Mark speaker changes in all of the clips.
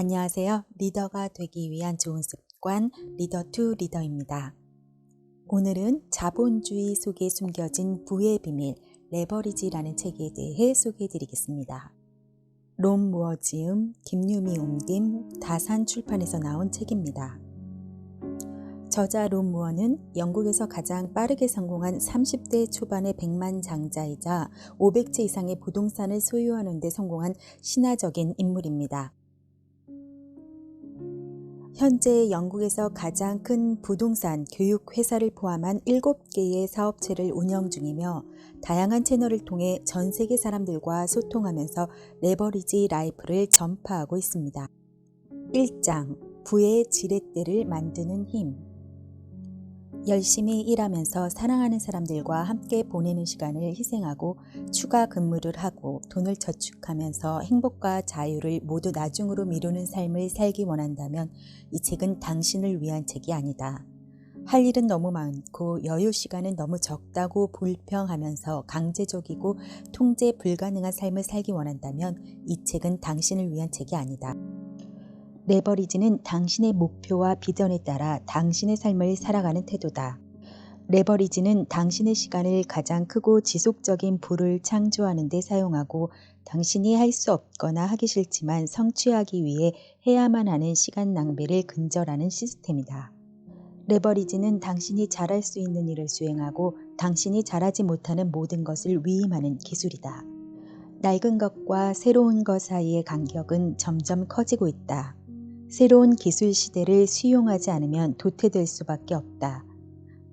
Speaker 1: 안녕하세요. 리더가 되기 위한 좋은 습관, 리더 투 리더입니다. 오늘은 자본주의 속에 숨겨진 부의 비밀, 레버리지라는 책에 대해 소개해 드리겠습니다. 롬 무어 지음, 김유미 옮김, 다산 출판에서 나온 책입니다. 저자 롬 무어는 영국에서 가장 빠르게 성공한 30대 초반의 백만장자이자 500채 이상의 부동산을 소유하는 데 성공한 신화적인 인물입니다. 현재 영국에서 가장 큰 부동산, 교육 회사를 포함한 7개의 사업체를 운영 중이며 다양한 채널을 통해 전 세계 사람들과 소통하면서 레버리지 라이프를 전파하고 있습니다. 1장, 부의 지렛대를 만드는 힘. 열심히 일하면서 사랑하는 사람들과 함께 보내는 시간을 희생하고 추가 근무를 하고 돈을 저축하면서 행복과 자유를 모두 나중으로 미루는 삶을 살기 원한다면 이 책은 당신을 위한 책이 아니다. 할 일은 너무 많고 여유 시간은 너무 적다고 불평하면서 강제적이고 통제 불가능한 삶을 살기 원한다면 이 책은 당신을 위한 책이 아니다. 레버리지는 당신의 목표와 비전에 따라 당신의 삶을 살아가는 태도다. 레버리지는 당신의 시간을 가장 크고 지속적인 부를 창조하는 데 사용하고 당신이 할 수 없거나 하기 싫지만 성취하기 위해 해야만 하는 시간 낭비를 근절하는 시스템이다. 레버리지는 당신이 잘할 수 있는 일을 수행하고 당신이 잘하지 못하는 모든 것을 위임하는 기술이다. 낡은 것과 새로운 것 사이의 간격은 점점 커지고 있다. 새로운 기술 시대를 수용하지 않으면 도태될 수밖에 없다.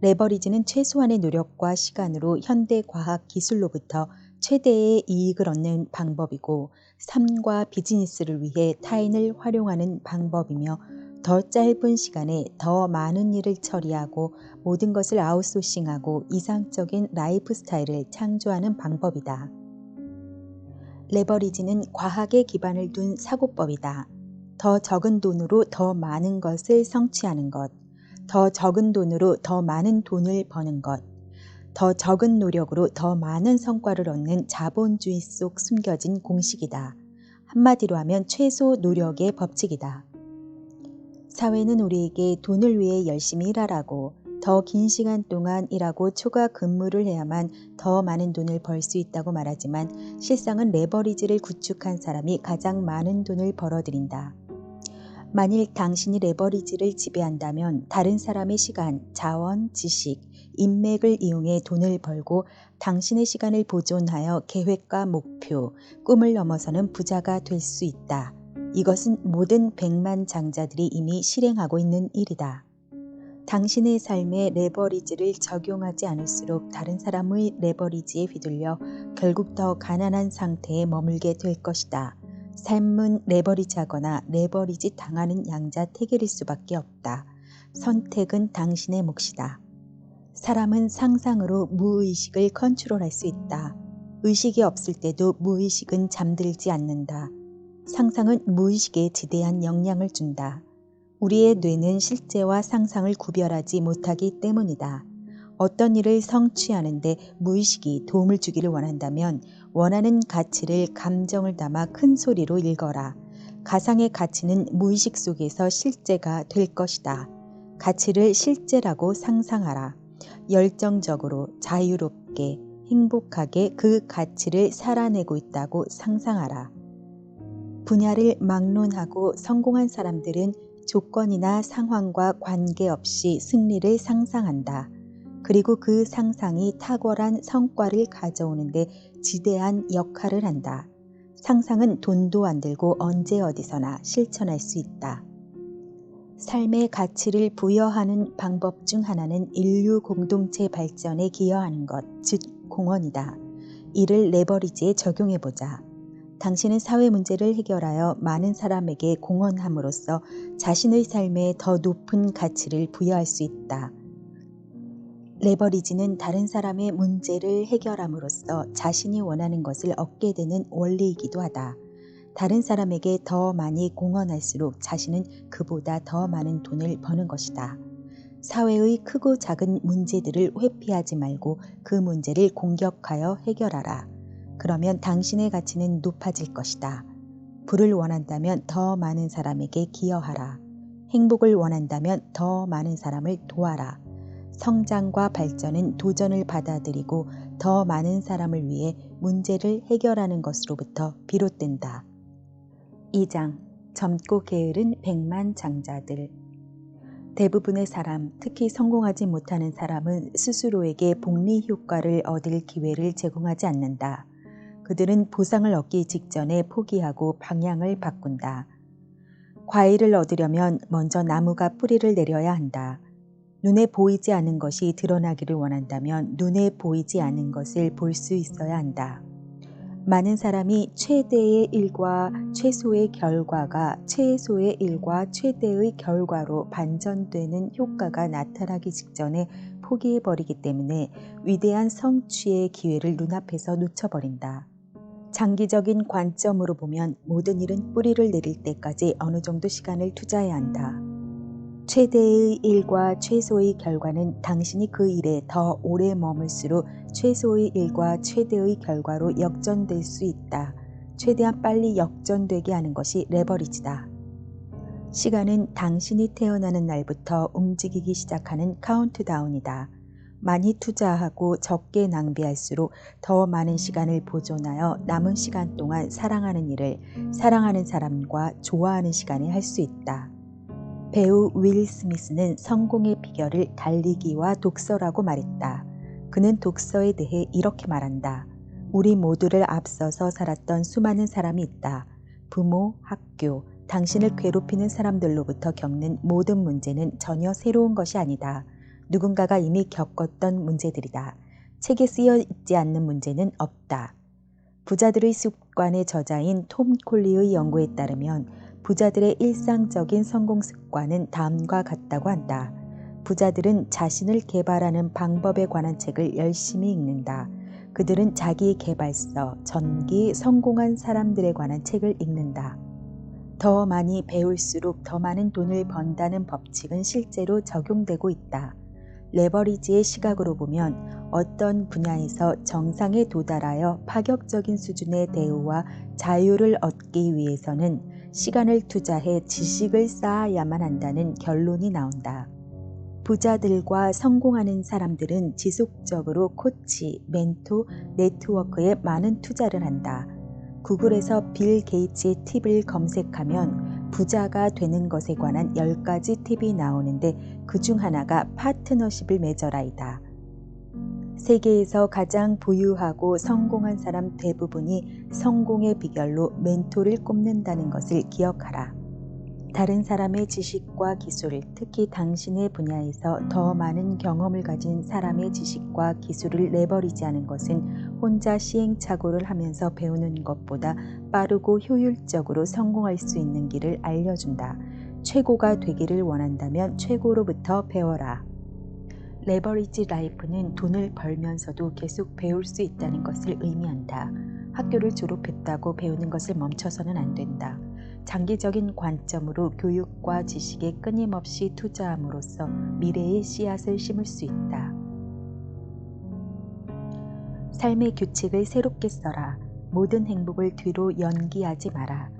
Speaker 1: 레버리지는 최소한의 노력과 시간으로 현대 과학 기술로부터 최대의 이익을 얻는 방법이고 삶과 비즈니스를 위해 타인을 활용하는 방법이며 더 짧은 시간에 더 많은 일을 처리하고 모든 것을 아웃소싱하고 이상적인 라이프 스타일을 창조하는 방법이다. 레버리지는 과학에 기반을 둔 사고법이다. 더 적은 돈으로 더 많은 것을 성취하는 것, 더 적은 돈으로 더 많은 돈을 버는 것, 더 적은 노력으로 더 많은 성과를 얻는 자본주의 속 숨겨진 공식이다. 한마디로 하면 최소 노력의 법칙이다. 사회는 우리에게 돈을 위해 열심히 일하라고 더 긴 시간 동안 일하고 초과 근무를 해야만 더 많은 돈을 벌 수 있다고 말하지만 실상은 레버리지를 구축한 사람이 가장 많은 돈을 벌어들인다. 만일 당신이 레버리지를 지배한다면 다른 사람의 시간, 자원, 지식, 인맥을 이용해 돈을 벌고 당신의 시간을 보존하여 계획과 목표, 꿈을 넘어서는 부자가 될 수 있다. 이것은 모든 백만장자들이 이미 실행하고 있는 일이다. 당신의 삶에 레버리지를 적용하지 않을수록 다른 사람의 레버리지에 휘둘려 결국 더 가난한 상태에 머물게 될 것이다. 삶은 레버리지하거나 레버리지 당하는 양자택일일 수밖에 없다. 선택은 당신의 몫이다. 사람은 상상으로 무의식을 컨트롤할 수 있다. 의식이 없을 때도 무의식은 잠들지 않는다. 상상은 무의식에 지대한 영향을 준다. 우리의 뇌는 실제와 상상을 구별하지 못하기 때문이다. 어떤 일을 성취하는데 무의식이 도움을 주기를 원한다면 원하는 가치를 감정을 담아 큰 소리로 읽어라. 가상의 가치는 무의식 속에서 실제가 될 것이다. 가치를 실제라고 상상하라. 열정적으로, 자유롭게, 행복하게 그 가치를 살아내고 있다고 상상하라. 분야를 막론하고 성공한 사람들은 조건이나 상황과 관계없이 승리를 상상한다. 그리고 그 상상이 탁월한 성과를 가져오는데 지대한 역할을 한다. 상상은 돈도 안 들고 언제 어디서나 실천할 수 있다. 삶의 가치를 부여하는 방법 중 하나는 인류 공동체 발전에 기여하는 것, 즉 공헌이다. 이를 레버리지에 적용해보자. 당신은 사회 문제를 해결하여 많은 사람에게 공헌함으로써 자신의 삶에 더 높은 가치를 부여할 수 있다. 레버리지는 다른 사람의 문제를 해결함으로써 자신이 원하는 것을 얻게 되는 원리이기도 하다. 다른 사람에게 더 많이 공헌할수록 자신은 그보다 더 많은 돈을 버는 것이다. 사회의 크고 작은 문제들을 회피하지 말고 그 문제를 공격하여 해결하라. 그러면 당신의 가치는 높아질 것이다. 부를 원한다면 더 많은 사람에게 기여하라. 행복을 원한다면 더 많은 사람을 도와라. 성장과 발전은 도전을 받아들이고 더 많은 사람을 위해 문제를 해결하는 것으로부터 비롯된다. 2장 젊고 게으른 백만장자들. 대부분의 사람, 특히 성공하지 못하는 사람은 스스로에게 복리 효과를 얻을 기회를 제공하지 않는다. 그들은 보상을 얻기 직전에 포기하고 방향을 바꾼다. 과일을 얻으려면 먼저 나무가 뿌리를 내려야 한다. 눈에 보이지 않는 것이 드러나기를 원한다면 눈에 보이지 않는 것을 볼 수 있어야 한다. 많은 사람이 최대의 일과 최소의 결과가 최소의 일과 최대의 결과로 반전되는 효과가 나타나기 직전에 포기해버리기 때문에 위대한 성취의 기회를 눈앞에서 놓쳐버린다. 장기적인 관점으로 보면 모든 일은 뿌리를 내릴 때까지 어느 정도 시간을 투자해야 한다. 최대의 일과 최소의 결과는 당신이 그 일에 더 오래 머물수록 최소의 일과 최대의 결과로 역전될 수 있다. 최대한 빨리 역전되게 하는 것이 레버리지다. 시간은 당신이 태어나는 날부터 움직이기 시작하는 카운트다운이다. 많이 투자하고 적게 낭비할수록 더 많은 시간을 보존하여 남은 시간 동안 사랑하는 일을 사랑하는 사람과 좋아하는 시간에 할 수 있다. 배우 윌 스미스는 성공의 비결을 달리기와 독서라고 말했다. 그는 독서에 대해 이렇게 말한다. 우리 모두를 앞서서 살았던 수많은 사람이 있다. 부모, 학교, 당신을 괴롭히는 사람들로부터 겪는 모든 문제는 전혀 새로운 것이 아니다. 누군가가 이미 겪었던 문제들이다. 책에 쓰여 있지 않는 문제는 없다. 부자들의 습관의 저자인 톰 콜리의 연구에 따르면 부자들의 일상적인 성공 습관은 다음과 같다고 한다. 부자들은 자신을 개발하는 방법에 관한 책을 열심히 읽는다. 그들은 자기 개발서, 전기, 성공한 사람들에 관한 책을 읽는다. 더 많이 배울수록 더 많은 돈을 번다는 법칙은 실제로 적용되고 있다. 레버리지의 시각으로 보면 어떤 분야에서 정상에 도달하여 파격적인 수준의 대우와 자유를 얻기 위해서는 시간을 투자해 지식을 쌓아야만 한다는 결론이 나온다. 부자들과 성공하는 사람들은 지속적으로 코치, 멘토, 네트워크에 많은 투자를 한다. 구글에서 빌 게이츠의 팁을 검색하면 부자가 되는 것에 관한 10가지 팁이 나오는데 그중 하나가 파트너십을 맺어라이다. 세계에서 가장 부유하고 성공한 사람 대부분이 성공의 비결로 멘토를 꼽는다는 것을 기억하라. 다른 사람의 지식과 기술, 특히 당신의 분야에서 더 많은 경험을 가진 사람의 지식과 기술을 레버리지하는 것은 혼자 시행착오를 하면서 배우는 것보다 빠르고 효율적으로 성공할 수 있는 길을 알려준다. 최고가 되기를 원한다면 최고로부터 배워라. 레버리지 라이프는 돈을 벌면서도 계속 배울 수 있다는 것을 의미한다. 학교를 졸업했다고 배우는 것을 멈춰서는 안 된다. 장기적인 관점으로 교육과 지식에 끊임없이 투자함으로써 미래의 씨앗을 심을 수 있다. 삶의 규칙을 새롭게 써라. 모든 행복을 뒤로 연기하지 마라.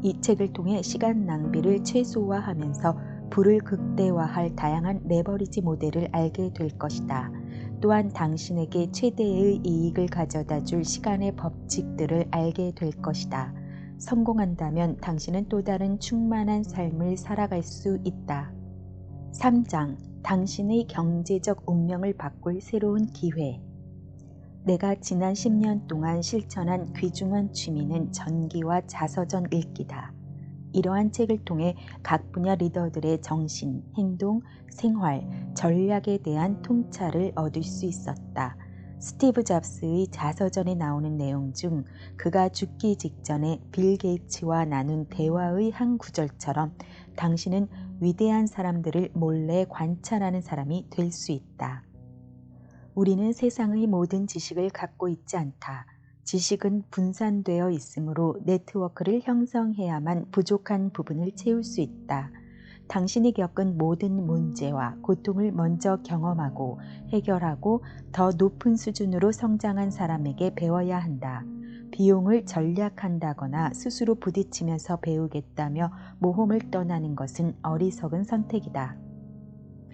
Speaker 1: 이 책을 통해 시간 낭비를 최소화하면서 부를 극대화할 다양한 레버리지 모델을 알게 될 것이다. 또한 당신에게 최대의 이익을 가져다 줄 시간의 법칙들을 알게 될 것이다. 성공한다면 당신은 또 다른 충만한 삶을 살아갈 수 있다. 3장 당신의 경제적 운명을 바꿀 새로운 기회. 내가 지난 10년 동안 실천한 귀중한 취미는 전기와 자서전 읽기다. 이러한 책을 통해 각 분야 리더들의 정신, 행동, 생활, 전략에 대한 통찰을 얻을 수 있었다. 스티브 잡스의 자서전에 나오는 내용 중 그가 죽기 직전에 빌 게이츠와 나눈 대화의 한 구절처럼 당신은 위대한 사람들을 몰래 관찰하는 사람이 될 수 있다. 우리는 세상의 모든 지식을 갖고 있지 않다. 지식은 분산되어 있으므로 네트워크를 형성해야만 부족한 부분을 채울 수 있다. 당신이 겪은 모든 문제와 고통을 먼저 경험하고 해결하고 더 높은 수준으로 성장한 사람에게 배워야 한다. 비용을 절약한다거나 스스로 부딪히면서 배우겠다며 모험을 떠나는 것은 어리석은 선택이다.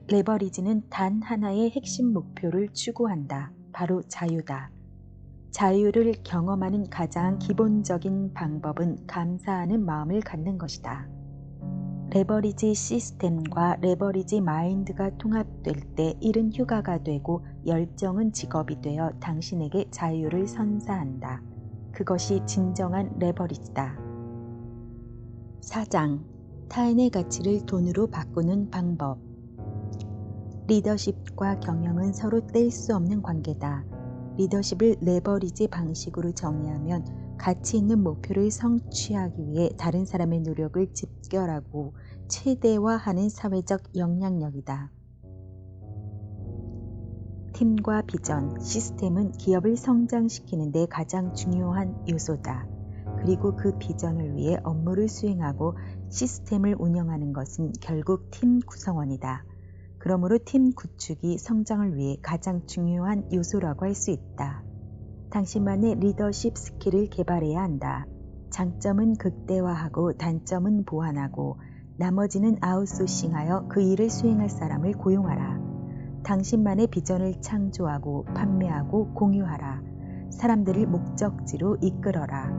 Speaker 1: 레버리지는 단 하나의 핵심 목표를 추구한다. 바로 자유다. 자유를 경험하는 가장 기본적인 방법은 감사하는 마음을 갖는 것이다. 레버리지 시스템과 레버리지 마인드가 통합될 때 일은 휴가가 되고 열정은 직업이 되어 당신에게 자유를 선사한다. 그것이 진정한 레버리지다. 4장. 타인의 가치를 돈으로 바꾸는 방법. 리더십과 경영은 서로 뗄 수 없는 관계다. 리더십을 레버리지 방식으로 정의하면 가치 있는 목표를 성취하기 위해 다른 사람의 노력을 집결하고 최대화하는 사회적 영향력이다. 팀과 비전, 시스템은 기업을 성장시키는 데 가장 중요한 요소다. 그리고 그 비전을 위해 업무를 수행하고 시스템을 운영하는 것은 결국 팀 구성원이다. 그러므로 팀 구축이 성장을 위해 가장 중요한 요소라고 할 수 있다. 당신만의 리더십 스킬을 개발해야 한다. 장점은 극대화하고 단점은 보완하고 나머지는 아웃소싱하여 그 일을 수행할 사람을 고용하라. 당신만의 비전을 창조하고 판매하고 공유하라. 사람들을 목적지로 이끌어라.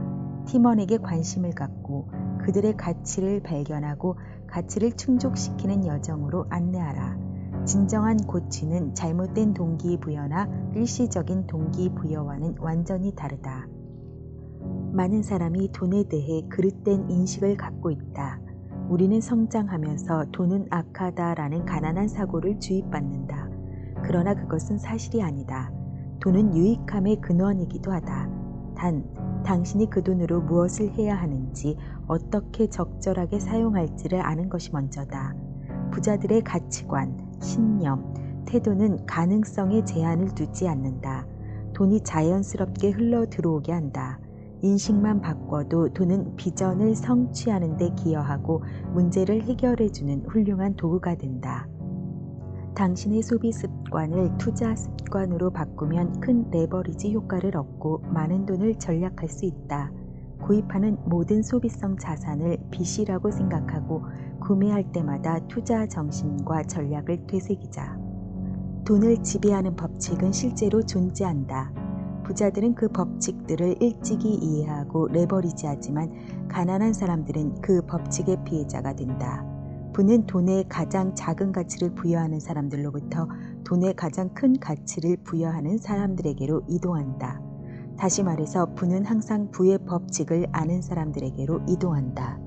Speaker 1: 팀원에게 관심을 갖고 그들의 가치를 발견하고 가치를 충족시키는 여정으로 안내하라. 진정한 고치는 잘못된 동기부여나 일시적인 동기부여와는 완전히 다르다. 많은 사람이 돈에 대해 그릇된 인식을 갖고 있다. 우리는 성장하면서 돈은 악하다라는 가난한 사고를 주입받는다. 그러나 그것은 사실이 아니다. 돈은 유익함의 근원이기도 하다. 단, 당신이 그 돈으로 무엇을 해야 하는지, 어떻게 적절하게 사용할지를 아는 것이 먼저다. 부자들의 가치관, 신념, 태도는 가능성에 제한을 두지 않는다. 돈이 자연스럽게 흘러 들어오게 한다. 인식만 바꿔도 돈은 비전을 성취하는 데 기여하고 문제를 해결해주는 훌륭한 도구가 된다. 당신의 소비 습관을 투자 습관으로 바꾸면 큰 레버리지 효과를 얻고 많은 돈을 절약할 수 있다. 구입하는 모든 소비성 자산을 빚이라고 생각하고 구매할 때마다 투자 정신과 전략을 되새기자. 돈을 지배하는 법칙은 실제로 존재한다. 부자들은 그 법칙들을 일찍이 이해하고 레버리지하지만 가난한 사람들은 그 법칙의 피해자가 된다. 부는 돈에 가장 작은 가치를 부여하는 사람들로부터 돈에 가장 큰 가치를 부여하는 사람들에게로 이동한다. 다시 말해서 부는 항상 부의 법칙을 아는 사람들에게로 이동한다.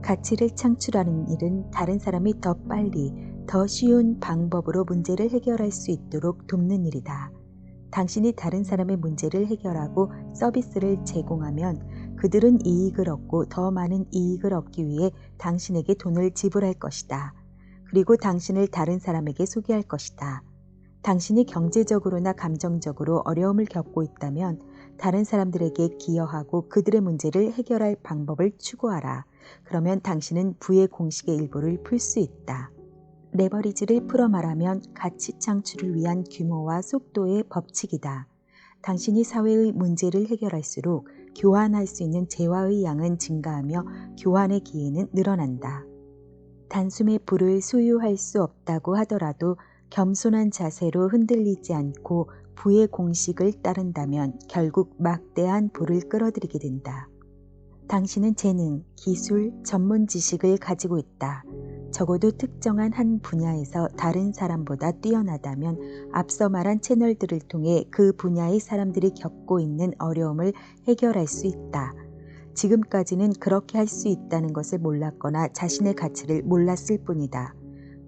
Speaker 1: 가치를 창출하는 일은 다른 사람이 더 빨리, 더 쉬운 방법으로 문제를 해결할 수 있도록 돕는 일이다. 당신이 다른 사람의 문제를 해결하고 서비스를 제공하면 그들은 이익을 얻고 더 많은 이익을 얻기 위해 당신에게 돈을 지불할 것이다. 그리고 당신을 다른 사람에게 소개할 것이다. 당신이 경제적으로나 감정적으로 어려움을 겪고 있다면 다른 사람들에게 기여하고 그들의 문제를 해결할 방법을 추구하라. 그러면 당신은 부의 공식의 일부를 풀 수 있다. 레버리지를 풀어 말하면 가치 창출을 위한 규모와 속도의 법칙이다. 당신이 사회의 문제를 해결할수록 교환할 수 있는 재화의 양은 증가하며 교환의 기회는 늘어난다. 단숨에 부를 소유할 수 없다고 하더라도 겸손한 자세로 흔들리지 않고 부의 공식을 따른다면 결국 막대한 부를 끌어들이게 된다. 당신은 재능, 기술, 전문 지식을 가지고 있다. 적어도 특정한 한 분야에서 다른 사람보다 뛰어나다면 앞서 말한 채널들을 통해 그 분야의 사람들이 겪고 있는 어려움을 해결할 수 있다. 지금까지는 그렇게 할 수 있다는 것을 몰랐거나 자신의 가치를 몰랐을 뿐이다.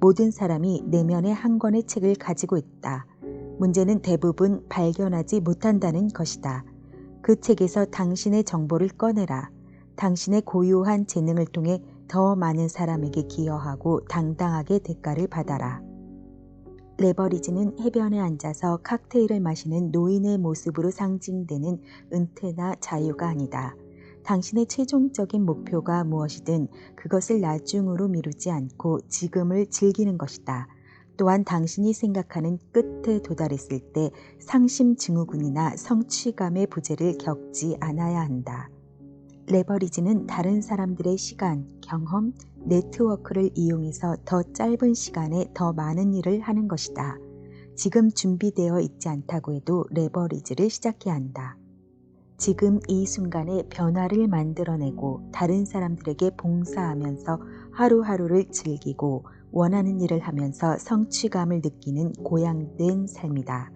Speaker 1: 모든 사람이 내면에 한 권의 책을 가지고 있다. 문제는 대부분 발견하지 못한다는 것이다. 그 책에서 당신의 정보를 꺼내라. 당신의 고유한 재능을 통해 더 많은 사람에게 기여하고 당당하게 대가를 받아라. 레버리지는 해변에 앉아서 칵테일을 마시는 노인의 모습으로 상징되는 은퇴나 자유가 아니다. 당신의 최종적인 목표가 무엇이든 그것을 나중으로 미루지 않고 지금을 즐기는 것이다. 또한 당신이 생각하는 끝에 도달했을 때 상심 증후군이나 성취감의 부재를 겪지 않아야 한다. 레버리지는 다른 사람들의 시간, 경험, 네트워크를 이용해서 더 짧은 시간에 더 많은 일을 하는 것이다. 지금 준비되어 있지 않다고 해도 레버리지를 시작해야 한다. 지금 이 순간에 변화를 만들어내고 다른 사람들에게 봉사하면서 하루하루를 즐기고 원하는 일을 하면서 성취감을 느끼는 고양된 삶이다.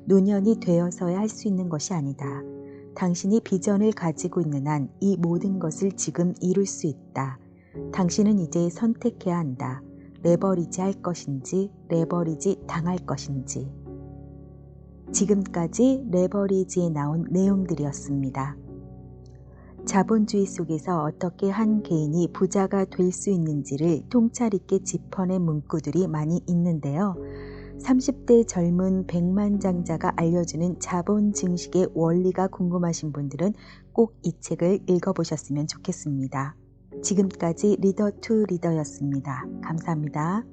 Speaker 1: 노년이 되어서야 할 수 있는 것이 아니다. 당신이 비전을 가지고 있는 한 이 모든 것을 지금 이룰 수 있다. 당신은 이제 선택해야 한다. 레버리지 할 것인지 레버리지 당할 것인지. 지금까지 레버리지에 나온 내용들이었습니다. 자본주의 속에서 어떻게 한 개인이 부자가 될 수 있는지를 통찰 있게 짚어낸 문구들이 많이 있는데요. 30대 젊은 백만장자가 알려주는 자본 증식의 원리가 궁금하신 분들은 꼭 이 책을 읽어보셨으면 좋겠습니다. 지금까지 리더 투 리더였습니다. 감사합니다.